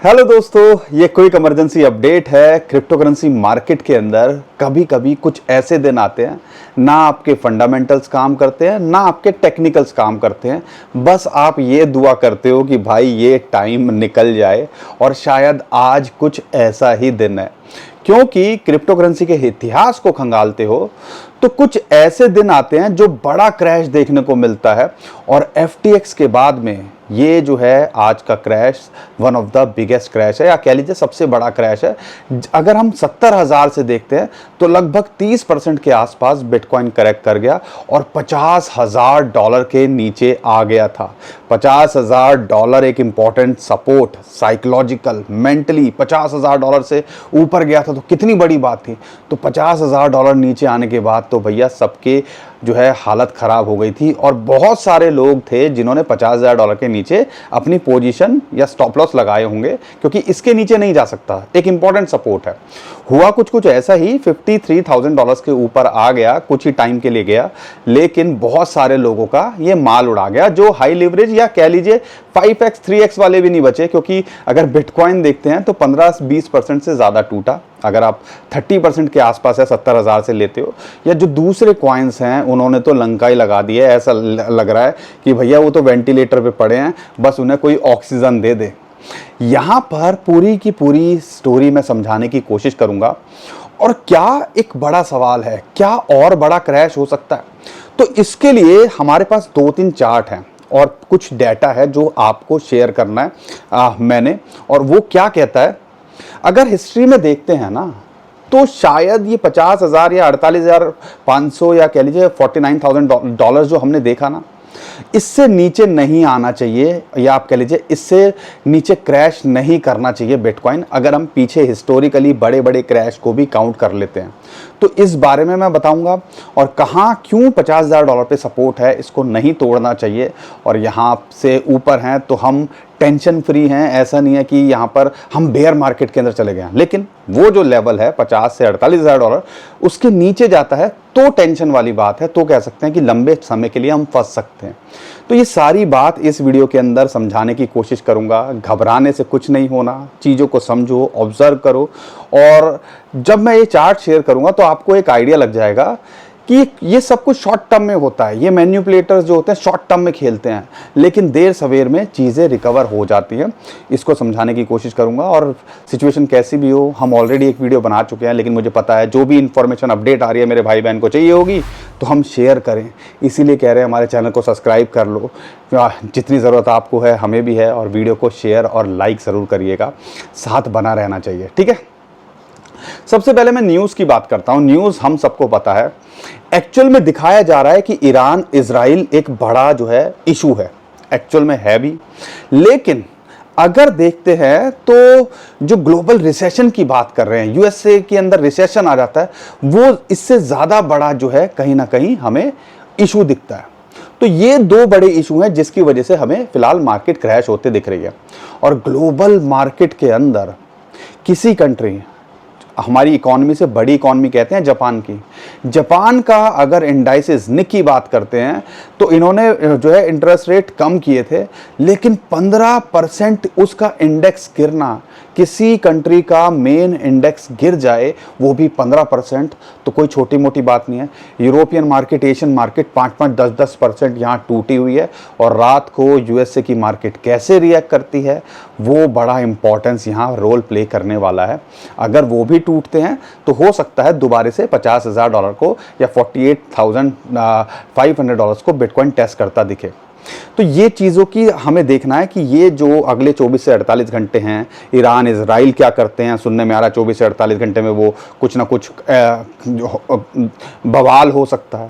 Hello दोस्तों, ये quick emergency update है। क्रिप्टो करेंसी मार्केट के अंदर कभी कभी कुछ ऐसे दिन आते हैं ना आपके फंडामेंटल्स काम करते हैं ना आपके टेक्निकल्स काम करते हैं। बस आप ये दुआ करते हो कि भाई ये टाइम निकल जाए और शायद आज कुछ ऐसा ही दिन है। क्योंकि क्रिप्टो करेंसी के इतिहास को खंगालते हो तो कुछ ऐसे दिन आते हैं जो बड़ा क्रैश देखने को मिलता है। और एफटीएक्स के बाद में ये जो है आज का crash one of the biggest crash है, या कह लीजिए सबसे बड़ा क्रैश है। अगर हम 70,000 से देखते हैं तो लगभग 30% के आसपास बिटकॉइन करेक्ट कर गया और $50,000 के नीचे आ गया था। $50,000 एक इंपॉर्टेंट सपोर्ट, साइकोलॉजिकल, मेंटली $50,000 से ऊपर गया था तो कितनी बड़ी बात थी। तो $50,000 नीचे आने के बाद तो भैया सबके जो है हालत खराब हो गई थी और बहुत सारे लोग थे जिन्होंने $50,000 के नीचे अपनी पोजीशन या स्टॉप लॉस लगाए होंगे, क्योंकि इसके नीचे नहीं जा सकता। एक इंपॉर्टेंट सपोर्ट है। हुआ कुछ ऐसा ही, $53,000 के ऊपर आ गया, कुछ ही टाइम के लिए गया, लेकिन बहुत सारे लोगों का ये माल उड़ा गया। जो हाई लिवरेज या कह लीजिए 5x 3x वाले भी नहीं बचे, क्योंकि अगर बिटकॉइन देखते हैं तो 15-20% से ज़्यादा टूटा। अगर आप 30% के आसपास है 70,000 से लेते हो, या जो दूसरे कॉइन्स हैं उन्होंने तो लंका ही लगा दी है। ऐसा लग रहा है कि भैया वो तो वेंटिलेटर पे पड़े हैं, बस उन्हें कोई ऑक्सीजन दे दे। यहाँ पर पूरी की पूरी स्टोरी मैं समझाने की कोशिश करूंगा। और क्या एक बड़ा सवाल है, क्या और बड़ा क्रैश हो सकता है? तो इसके लिए हमारे पास 2-3 चार्ट हैं और कुछ डेटा है जो आपको शेयर करना है मैंने। और वो क्या कहता है, अगर हिस्ट्री में देखते हैं ना तो शायद ये 50,000 या 48,500 या कह लीजिए $49,000 जो हमने देखा ना, इससे नीचे नहीं आना चाहिए, या आप कह लीजिए इससे नीचे क्रैश नहीं करना चाहिए बिटकॉइन। अगर हम पीछे हिस्टोरिकली बड़े बड़े क्रैश को भी काउंट कर लेते हैं तो इस बारे में मैं बताऊंगा। और कहाँ क्यों $50,000 पे सपोर्ट है, इसको नहीं तोड़ना चाहिए और यहाँ से ऊपर हैं तो हम टेंशन फ्री हैं। ऐसा नहीं है कि यहाँ पर हम बेयर मार्केट के अंदर चले गए हैं, लेकिन वो जो लेवल है 50 से $48,000 उसके नीचे जाता है तो टेंशन वाली बात है। तो कह सकते हैं कि लंबे समय के लिए हम फंस सकते हैं। तो ये सारी बात इस वीडियो के अंदर समझाने की कोशिश करूंगा। घबराने से कुछ नहीं होना, चीज़ों को समझो, ऑब्जर्व करो। और जब मैं ये चार्ट शेयर करूंगा तो आपको एक आइडिया लग जाएगा कि ये सब कुछ शॉर्ट टर्म में होता है। ये मैन्युपुलेटर्स जो होते हैं शॉर्ट टर्म में खेलते हैं, लेकिन देर सवेर में चीज़ें रिकवर हो जाती हैं। इसको समझाने की कोशिश करूंगा। और सिचुएशन कैसी भी हो, हम ऑलरेडी एक वीडियो बना चुके हैं, लेकिन मुझे पता है जो भी इंफॉर्मेशन अपडेट आ रही है मेरे भाई बहन को चाहिए होगी तो हम शेयर करें। इसीलिए कह रहे हैं हमारे चैनल को सब्सक्राइब कर लो, जितनी ज़रूरत आपको है हमें भी है। और वीडियो को शेयर और लाइक ज़रूर करिएगा, साथ बना रहना चाहिए, ठीक है। सबसे पहले मैं न्यूज़ की बात करता हूं। न्यूज़ हम सबको पता है, एक्चुअल में दिखाया जा रहा है कि ईरान इजराइल एक बड़ा जो है इशू है, एक्चुअल में है भी। लेकिन अगर देखते हैं तो जो ग्लोबल रिसेशन की बात कर रहे हैं, यूएसए के अंदर रिसेशन आ जाता है, वो इससे ज़्यादा बड़ा जो है कहीं ना कहीं हमें इशू दिखता है। तो ये दो बड़े इशू हैं जिसकी वजह से हमें फिलहाल मार्केट क्रैश होते दिख रही है। और ग्लोबल मार्केट के अंदर किसी कंट्री, हमारी इकोनॉमी से बड़ी इकोनॉमी कहते हैं जापान की, जापान का अगर इंडाइसिस निक की बात करते हैं तो इन्होंने जो है इंटरेस्ट रेट कम किए थे, लेकिन 15% उसका इंडेक्स गिरना, किसी कंट्री का मेन इंडेक्स गिर जाए वो भी 15%, तो कोई छोटी मोटी बात नहीं है। यूरोपियन मार्केट, एशियन मार्केट 5-5, 10-10% यहाँ टूटी हुई है। और रात को यूएसए की मार्केट कैसे रिएक्ट करती है वो बड़ा इंपॉर्टेंस यहाँ रोल प्ले करने वाला है। अगर वो भी टूटते हैं तो हो सकता है दोबारा से $50,000 को या $48,500 को बिटकॉइन टेस्ट करता दिखे। तो ये चीज़ों की हमें देखना है कि ये जो अगले 24 से 48 घंटे हैं, ईरान इजराइल क्या करते हैं। सुनने में आ रहा है 24 से 48 घंटे में वो कुछ ना कुछ बवाल हो सकता है,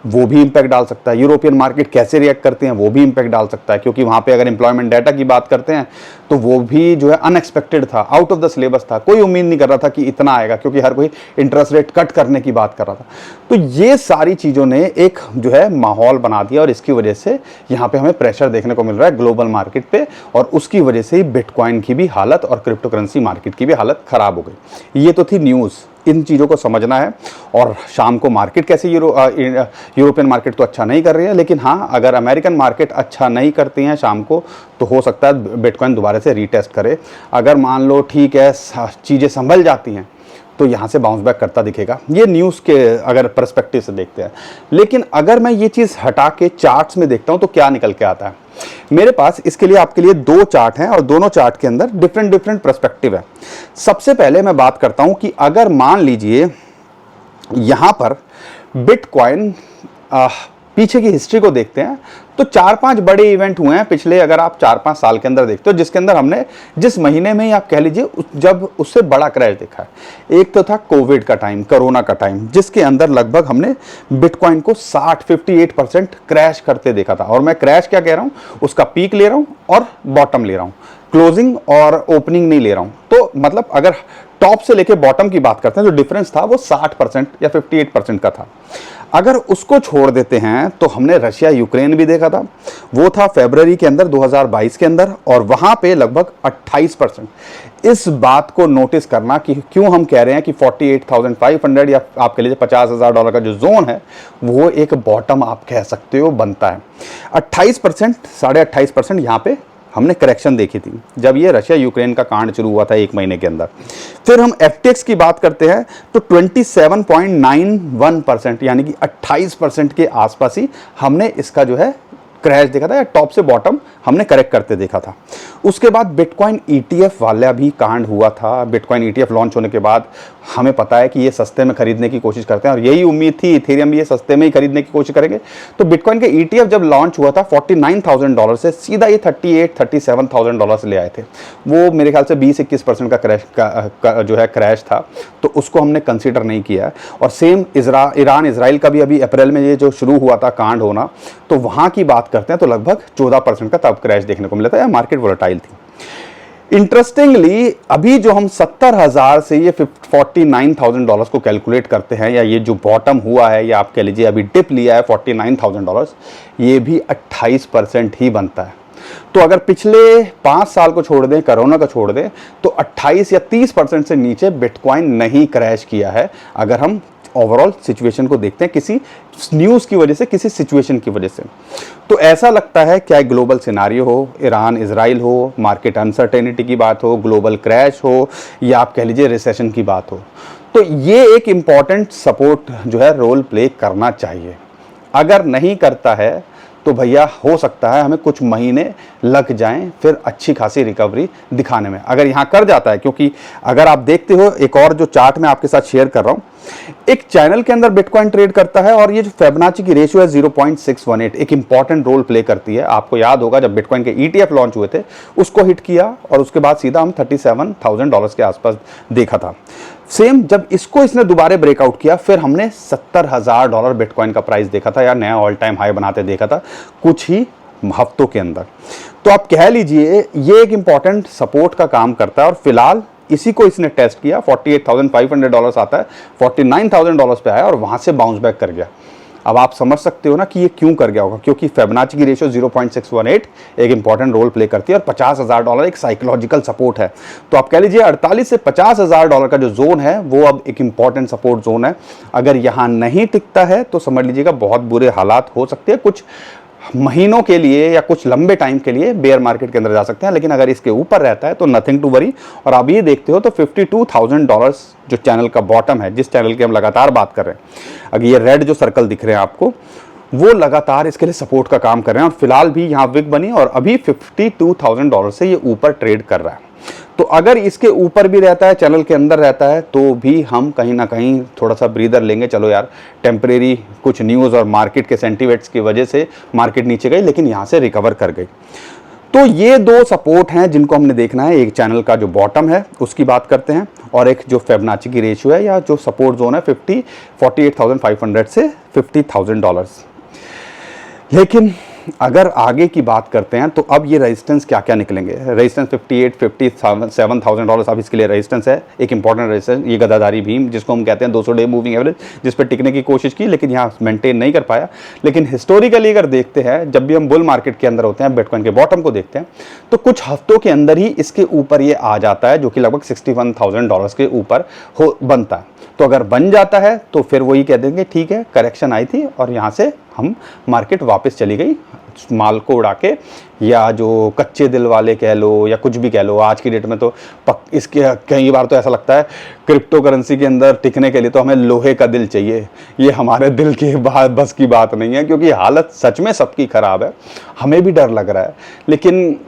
वो भी इम्पैक्ट डाल सकता है। यूरोपियन मार्केट कैसे रिएक्ट करते हैं वो भी इम्पैक्ट डाल सकता है, क्योंकि वहाँ पे अगर एम्प्लॉयमेंट डाटा की बात करते हैं तो वो भी जो है अनएक्सपेक्टेड था, आउट ऑफ द सिलेबस था। कोई उम्मीद नहीं कर रहा था कि इतना आएगा, क्योंकि हर कोई इंटरेस्ट रेट कट करने की बात कर रहा था। तो ये सारी चीज़ों ने एक जो है माहौल बना दिया और इसकी वजह से यहाँ पे हमें प्रेशर देखने को मिल रहा है ग्लोबल मार्केट पे। और उसकी वजह से ही बिटकॉइन की भी हालत और क्रिप्टो करेंसी मार्केट की भी हालत खराब हो गई। ये तो थी न्यूज़। इन चीज़ों को समझना है। और शाम को मार्केट कैसे यूरोपियन मार्केट तो अच्छा नहीं कर रही है, लेकिन हाँ अगर अमेरिकन मार्केट अच्छा नहीं करती हैं शाम को तो हो सकता है बिटकॉइन दोबारा से रीटेस्ट करे। अगर मान लो ठीक है चीज़ें संभल जाती हैं तो यहाँ से बाउंस बैक करता दिखेगा। ये न्यूज़ के अगर पर्सपेक्टिव से देखते हैं। लेकिन अगर मैं ये चीज़ हटा के चार्ट्स में देखता हूँ तो क्या निकल के आता है। मेरे पास इसके लिए आपके लिए दो चार्ट हैं और दोनों चार्ट के अंदर डिफरेंट डिफरेंट पर्सपेक्टिव है। सबसे पहले मैं बात करता हूँ कि अगर मान लीजिए यहाँ पर बिटकॉइन पीछे की हिस्ट्री को देखते हैं तो 4-5 बड़े इवेंट हुए हैं पिछले, अगर आप 4-5 साल के अंदर देखते हो, जिसके अंदर हमने जिस महीने में ही आप कह लीजिए जब उससे बड़ा क्रैश देखा है। एक तो था कोविड का टाइम, कोरोना का टाइम, जिसके अंदर लगभग हमने बिटकॉइन को 58% क्रैश करते देखा था। और मैं क्रैश क्या कह रहा हूं, उसका पीक ले रहा हूं और बॉटम ले रहा हूं, क्लोजिंग और ओपनिंग नहीं ले रहा हूं। तो मतलब अगर टॉप से लेके बॉटम की बात करते हैं तो डिफरेंस था वो 60% या 58% का था। अगर उसको छोड़ देते हैं तो हमने रशिया यूक्रेन भी देखा था, वो था फरवरी के अंदर 2022 के अंदर, और वहां पे लगभग 28%। इस बात को नोटिस करना कि क्यों हम कह रहे हैं कि 48,500 या आप कह लीजिए $50,000 का जो जोन है वो एक बॉटम आप कह सकते हो बनता है। 28%, 28.5% यहाँ पे हमने करेक्शन देखी थी जब ये रशिया यूक्रेन का कांड शुरू हुआ था 1 महीने के अंदर। फिर हम FTX की बात करते हैं तो 27.91% यानी कि 28% के आसपास ही हमने इसका जो है क्रैश देखा था, या टॉप से बॉटम हमने करेक्ट करते देखा था। उसके बाद बिटकॉइन ETF वाला भी कांड हुआ था। बिटकॉइन ETF लॉन्च होने के बाद हमें पता है कि ये सस्ते में खरीदने की कोशिश करते हैं और यही उम्मीद थी इथेरियम भी ये सस्ते में ही खरीदने की कोशिश करेंगे। तो बिटकॉइन के ETF जब लॉन्च हुआ था $49,000 से सीधा ये $37,000 ले आए थे। वो मेरे ख्याल से 20-21% का क्रैश का जो है क्रैश था, तो उसको हमने कंसीडर नहीं किया। और सेम ईरान इजराइल का भी अभी अप्रैल में ये जो शुरू हुआ था कांड होना, तो वहाँ की बात करते हैं तो लगभग 14% का तब क्रैश देखने को मिला था, या मार्केट वोलेटाइल थी। इंटरेस्टिंगली अभी जो हम 70,000 से ये $49,000 को कैलकुलेट करते हैं, या ये जो बॉटम हुआ है या आप कह लीजिए अभी डिप लिया है $49,000, ये भी 28% ही बनता है। तो अगर पिछले 5 साल को छोड़ दें, कोरोना को छोड़ दें, तो 28 या 30% से नीचे बिटकॉइन नहीं क्रैश किया है। अगर हम ओवरऑल सिचुएशन को देखते हैं किसी न्यूज़ की वजह से, किसी सिचुएशन की वजह से, तो ऐसा लगता है क्या ग्लोबल सिनारियो हो, ईरान इजराइल हो, मार्केट अनसर्टेनिटी की बात हो, ग्लोबल क्रैश हो, या आप कह लीजिए रिसेशन की बात हो, तो ये एक इम्पॉर्टेंट सपोर्ट जो है रोल प्ले करना चाहिए। अगर नहीं करता है तो भैया हो सकता है हमें कुछ महीने लग जाएं फिर अच्छी खासी रिकवरी दिखाने में। अगर यहाँ कर जाता है, क्योंकि अगर आप देखते हो एक और जो चार्ट मैं आपके साथ शेयर कर रहा हूँ, एक चैनल के अंदर बिटकॉइन ट्रेड करता है और ये जो फिबोनाची की रेशियो है 0.618 एक इंपॉर्टेंट रोल प्ले करती है। आपको याद होगा जब बिटकॉइन के ETF लॉन्च हुए थे उसको हिट किया और उसके बाद सीधा हम $37,000 के आसपास देखा था। सेम जब इसको इसने दोबारा ब्रेकआउट किया फिर हमने $70,000 बिटकॉइन का प्राइस देखा था, या नया ऑल टाइम हाई बनाते देखा था कुछ ही हफ्तों के अंदर। तो आप कह लीजिए ये एक इंपॉर्टेंट सपोर्ट का काम करता है, और फिलहाल इसी को इसने टेस्ट किया। $48,500 आता है, $49,000 पे आया और वहां से बाउंस बैक कर गया। अब आप समझ सकते हो ना कि ये क्यों कर गया होगा, क्योंकि फिबोनाची की रेशियो 0.618 एक इंपॉर्टेंट रोल प्ले करती है और $50,000 एक साइकोलॉजिकल सपोर्ट है। तो आप कह लीजिए 48 से $50,000 का जो जोन है वो अब एक इंपॉर्टेंट सपोर्ट जोन है। अगर यहाँ नहीं टिकता है तो समझ लीजिएगा बहुत बुरे हालात हो सकते हैं, कुछ महीनों के लिए या कुछ लंबे टाइम के लिए बेयर मार्केट के अंदर जा सकते हैं। लेकिन अगर इसके ऊपर रहता है तो नथिंग टू वरी। और आप ये देखते हो तो $52,000 जो चैनल का बॉटम है, जिस चैनल की हम लगातार बात कर रहे हैं, अगर ये रेड जो सर्कल दिख रहे हैं आपको, वो लगातार इसके लिए सपोर्ट का काम कर रहे हैं। और फिलहाल भी यहाँ विक बनी और अभी $52,000 से ये ऊपर ट्रेड कर रहा है। तो अगर इसके ऊपर भी रहता है, चैनल के अंदर रहता है, तो भी हम कहीं ना कहीं थोड़ा सा ब्रीदर लेंगे। चलो यार, टेम्परेरी कुछ न्यूज़ और मार्केट के सेंटिमेंट्स की वजह से मार्केट नीचे गई, लेकिन यहाँ से रिकवर कर गई। तो ये दो सपोर्ट हैं जिनको हमने देखना है। एक चैनल का जो बॉटम है उसकी बात करते हैं, और एक जो फिबोनाची की रेशियो है या जो सपोर्ट जोन है 48,500 से $50,000। लेकिन अगर आगे की बात करते हैं तो अब ये रेजिस्टेंस क्या क्या निकलेंगे। रेजिस्टेंस 57,000 अब इसके लिए रेजिस्टेंस है, एक इंपॉर्टेंट रेजिस्टेंस। ये गदाधारी भीम जिसको हम कहते हैं 200 डे मूविंग एवरेज, जिस पर टिकने की कोशिश की लेकिन यहाँ मेंटेन नहीं कर पाया। लेकिन हिस्टोरिकली अगर देखते हैं, जब भी हम बुल मार्केट के अंदर होते हैं, बिटकॉइन के बॉटम को देखते हैं, तो कुछ हफ्तों के अंदर ही इसके ऊपर ये आ जाता है, जो कि लगभग $61,000 के ऊपर बनता है। तो अगर बन जाता है तो फिर वही कह देंगे ठीक है करेक्शन आई थी और यहाँ से हम मार्केट वापस चली गई माल को उड़ा के, या जो कच्चे दिल वाले कह लो या कुछ भी कह लो। आज की डेट में तो इसके कई बार तो ऐसा लगता है क्रिप्टो करेंसी के अंदर टिकने के लिए तो हमें लोहे का दिल चाहिए। ये हमारे दिल के बस की बात नहीं है, क्योंकि हालत सच में सबकी ख़राब है, हमें भी डर लग रहा है। लेकिन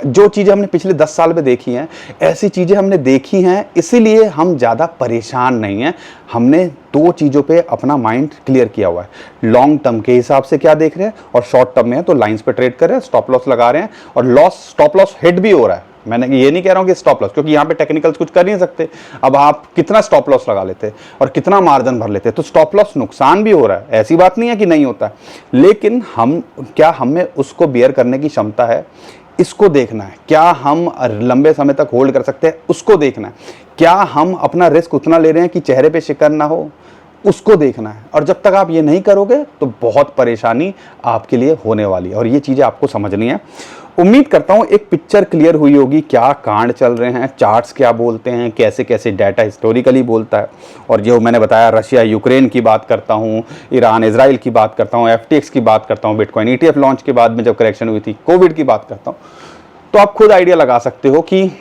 जो चीज़ें हमने पिछले 10 साल में देखी हैं, ऐसी चीज़ें हमने देखी हैं, इसीलिए हम ज़्यादा परेशान नहीं हैं। हमने 2 चीज़ों पे अपना माइंड क्लियर किया हुआ है, लॉन्ग टर्म के हिसाब से क्या देख रहे हैं और शॉर्ट टर्म में है तो लाइंस पे ट्रेड कर रहे हैं, स्टॉप लॉस लगा रहे हैं और स्टॉप लॉस हिट भी हो रहा है। मैंने ये नहीं कह रहा हूँ कि स्टॉप लॉस, क्योंकि यहाँ पे टेक्निकल्स कुछ कर नहीं सकते। अब आप कितना स्टॉप लॉस लगा लेते और कितना मार्जिन भर लेते, तो स्टॉप लॉस नुकसान भी हो रहा है, ऐसी बात नहीं है कि नहीं होता है। लेकिन हमें उसको बियर करने की क्षमता है, इसको देखना है। क्या हम लंबे समय तक होल्ड कर सकते हैं, उसको देखना है। क्या हम अपना रिस्क उतना ले रहे हैं कि चेहरे पे शिकन ना हो, उसको देखना है। और जब तक आप ये नहीं करोगे तो बहुत परेशानी आपके लिए होने वाली है, और ये चीज़ें आपको समझनी है। उम्मीद करता हूँ एक पिक्चर क्लियर हुई होगी, क्या कांड चल रहे हैं, चार्ट्स क्या बोलते हैं, कैसे कैसे डाटा हिस्टोरिकली बोलता है। और जो मैंने बताया, रशिया यूक्रेन की बात करता हूँ, ईरान इजराइल की बात करता हूँ, FTX की बात करता हूँ, बिटकॉइन ETF लॉन्च के बाद में जब करेक्शन हुई थी, कोविड की बात करता हूँ, तो आप खुद आइडिया लगा सकते हो कि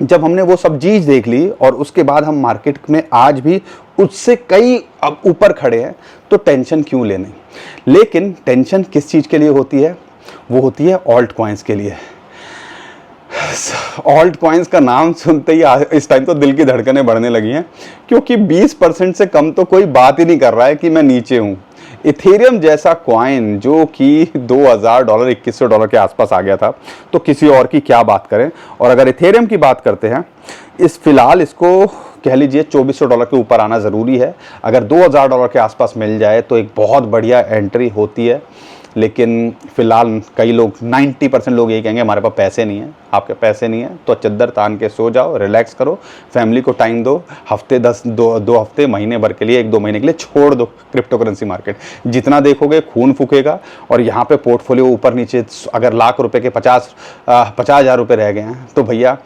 जब हमने वो सब चीज़ देख ली और उसके बाद हम मार्केट में आज भी उससे कई अब ऊपर खड़े हैं, तो टेंशन क्यों लेनी। लेकिन टेंशन किस चीज़ के लिए होती है, वो होती है ऑल्ट कॉइन्स के लिए। ऑल्ट कॉइन्स का नाम सुनते ही इस टाइम तो दिल की धड़कनें बढ़ने लगी हैं, क्योंकि 20% से कम तो कोई बात ही नहीं कर रहा है कि मैं नीचे हूँ। इथेरियम जैसा कॉइन जो कि $2000 $2100 के आसपास आ गया था, तो किसी और की क्या बात करें। और अगर इथेरियम की बात करते हैं, फिलहाल इसको कह लीजिए $2400 के ऊपर आना ज़रूरी है। अगर $2000 के आसपास मिल जाए तो एक बहुत बढ़िया एंट्री होती है। लेकिन फिलहाल कई लोग 90% लोग यही कहेंगे हमारे पास पैसे नहीं है। आपके पैसे नहीं है तो चद्दर तान के सो जाओ, रिलैक्स करो, फैमिली को टाइम दो, हफ्ते 2 हफ्ते महीने भर के लिए, 1-2 महीने के लिए छोड़ दो क्रिप्टो करेंसी मार्केट। जितना देखोगे खून फूकेगा। और यहाँ पे पोर्टफोलियो ऊपर नीचे अगर लाख रुपए के 50,000 रुपये रह गए हैं तो भैया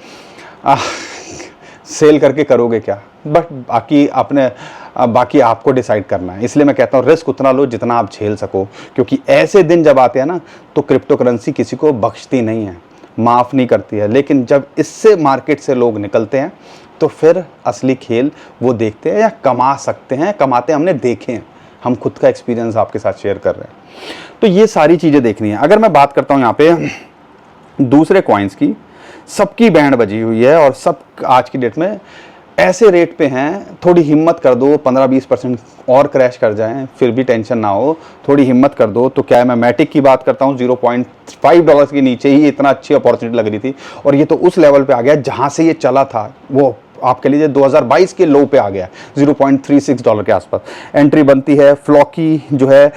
सेल करके करोगे क्या। बट बाकी आपको डिसाइड करना है। इसलिए मैं कहता हूँ रिस्क उतना लो जितना आप झेल सको, क्योंकि ऐसे दिन जब आते हैं ना तो क्रिप्टो करेंसी किसी को बख्शती नहीं है, माफ़ नहीं करती है। लेकिन जब इससे मार्केट से लोग निकलते हैं तो फिर असली खेल वो देखते हैं या कमा सकते हैं, कमाते हमने देखे हैं, हम खुद का एक्सपीरियंस आपके साथ शेयर कर रहे हैं। तो ये सारी चीज़ें देखनी है। अगर मैं बात करता हूँ यहाँ पे दूसरे कॉइन्स की, सबकी बैंड बजी हुई है और सब आज की डेट में ऐसे रेट पे हैं। थोड़ी हिम्मत कर दो, 15-20% और क्रैश कर जाएं फिर भी टेंशन ना हो, थोड़ी हिम्मत कर दो। तो क्या है, मैं मैटिक की बात करता हूँ, $0.5 के नीचे ही इतना अच्छी अपॉर्चुनिटी लग रही थी और ये तो उस लेवल पे आ गया जहाँ से ये चला था, वो आप कह लीजिए 2022 के लो पे आ गया, $0.36 के आसपास एंट्री बनती है। फ्लॉकी जो है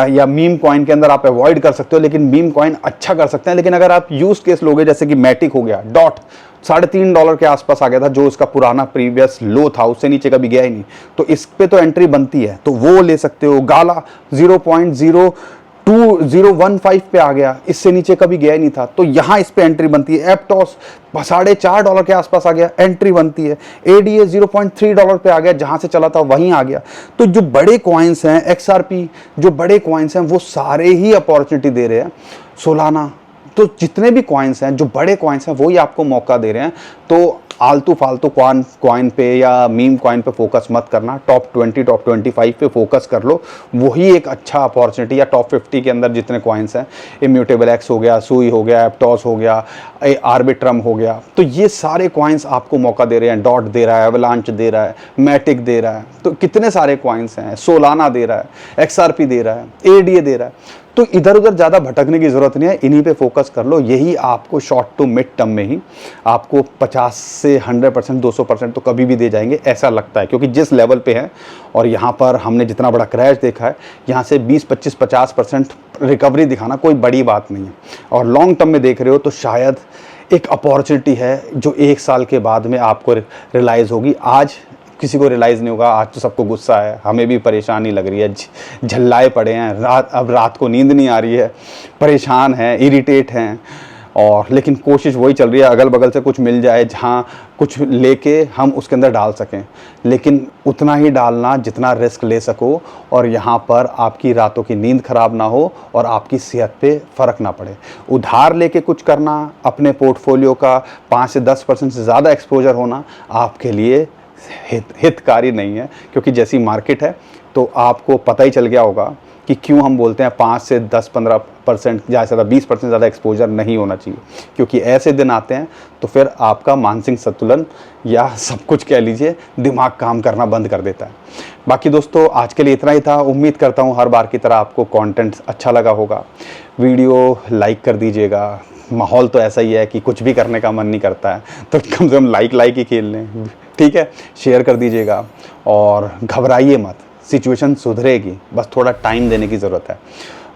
या मीम कॉइन के अंदर आप अवॉइड कर सकते हो, लेकिन मीम कॉइन अच्छा कर सकते हैं। लेकिन अगर आप यूज केस लोगे, जैसे कि मैटिक हो गया, डॉट $3.5 के आसपास आ गया था, जो उसका पुराना प्रीवियस लो था, उससे नीचे कभी गया ही नहीं, तो इस पे तो एंट्री बनती है, तो वो ले सकते हो। गाला 0.0215 पे आ गया, इससे नीचे कभी गया ही नहीं था, तो यहाँ इस पे एंट्री बनती है। एप्टॉस $4.5 के आसपास आ गया, एंट्री बनती है। ADA $0.3 पे आ गया, जहाँ से चला था वहीं आ गया। तो जो बड़े कॉइन्स हैं, XRP जो बड़े कॉइन्स हैं, वो सारे ही अपॉर्चुनिटी दे रहे हैं। सोलाना, तो जितने भी कॉइन्स हैं, जो बड़े कॉइन्स हैं, वो ही आपको मौका दे रहे हैं। तो आलतू फालतू कॉइन पे या मीम कॉइन पे फोकस मत करना, टॉप 20 टॉप 25 पे फोकस कर लो, वही एक अच्छा अपॉर्चुनिटी। या टॉप 50 के अंदर जितने कॉइन्स हैं, इम्यूटेबल एक्स हो गया, सुई हो गया, एप्टॉस हो गया, आर्बिट्रम हो गया, तो ये सारे कॉइन्स आपको मौका दे रहे हैं। डॉट दे रहा है, एवलांच दे रहा है, मैटिक दे रहा है, तो कितने सारे कॉइन्स हैं। सोलाना दे रहा है, XRP दे रहा है, ADA दे रहा है। तो इधर उधर ज़्यादा भटकने की ज़रूरत नहीं है, इन्हीं पे फोकस कर लो। यही आपको शॉर्ट टू मिड टर्म में ही आपको 50 से 100% 200% तो कभी भी दे जाएंगे, ऐसा लगता है। क्योंकि जिस लेवल पे है और यहाँ पर हमने जितना बड़ा क्रैश देखा है, यहाँ से 20-25-50% रिकवरी दिखाना कोई बड़ी बात नहीं है। और लॉन्ग टर्म में देख रहे हो तो शायद एक अपॉर्चुनिटी है जो 1 साल के बाद में आपको रियलाइज़ होगी। आज किसी को रियलाइज़ नहीं होगा, आज तो सबको गुस्सा है, हमें भी परेशानी लग रही है, झल्लाए पड़े हैं, अब रात को नींद नहीं आ रही है, परेशान हैं, इरिटेट हैं, और लेकिन कोशिश वही चल रही है, अगल बगल से कुछ मिल जाए जहाँ कुछ लेके हम उसके अंदर डाल सकें, लेकिन उतना ही डालना जितना रिस्क ले सको और यहाँ पर आपकी रातों की नींद खराब ना हो और आपकी सेहत पे फ़र्क ना पड़े। उधार लेके कुछ करना, अपने पोर्टफोलियो का 5 से 10% से ज़्यादा एक्सपोजर होना आपके लिए हितकारी नहीं है, क्योंकि जैसी मार्केट है तो आपको पता ही चल गया होगा कि क्यों हम बोलते हैं 5 से 10-15% ज़्यादा से ज़्यादा 20% ज़्यादा एक्सपोजर नहीं होना चाहिए, क्योंकि ऐसे दिन आते हैं तो फिर आपका मानसिक संतुलन या सब कुछ कह लीजिए दिमाग काम करना बंद कर देता है। बाकी दोस्तों आज के लिए इतना ही था। उम्मीद करता हूँ हर बार की तरह आपको कंटेंट अच्छा लगा होगा। वीडियो लाइक कर दीजिएगा। माहौल तो ऐसा ही है कि कुछ भी करने का मन नहीं करता है, तो कम से कम लाइक ही खेल लें, ठीक है। शेयर कर दीजिएगा और घबराइए मत, सिचुएशन सुधरेगी, बस थोड़ा टाइम देने की ज़रूरत है।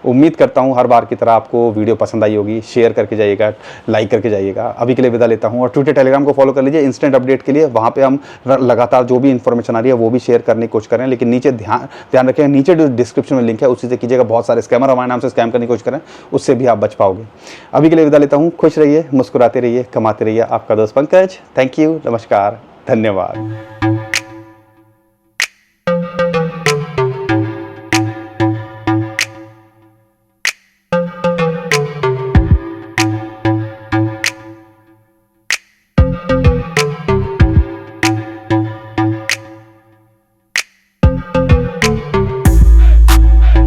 उम्मीद करता हूँ हर बार की तरह आपको वीडियो पसंद आई होगी। शेयर करके जाइएगा, लाइक करके जाइएगा। अभी के लिए विदा लेता हूँ और ट्विटर टेलीग्राम को फॉलो कर लीजिए इंस्टेंट अपडेट के लिए। वहाँ पे हम लगातार जो भी इन्फॉर्मेशन आ रही है वो भी शेयर करने की कोशिश करें, लेकिन नीचे ध्यान रखें, नीचे जो डिस्क्रिप्शन में लिंक है उसी से कीजिएगा। बहुत सारे स्कैमर हमारे नाम से स्कैम करने की कोशिश करें, उससे भी आप बच पाओगे। अभी के लिए विदा लेता हूँ। खुश रहिए, मुस्कुराते रहिए, कमाते रहिए। आपका दोस्त पंकज। थैंक यू, नमस्कार, धन्यवाद।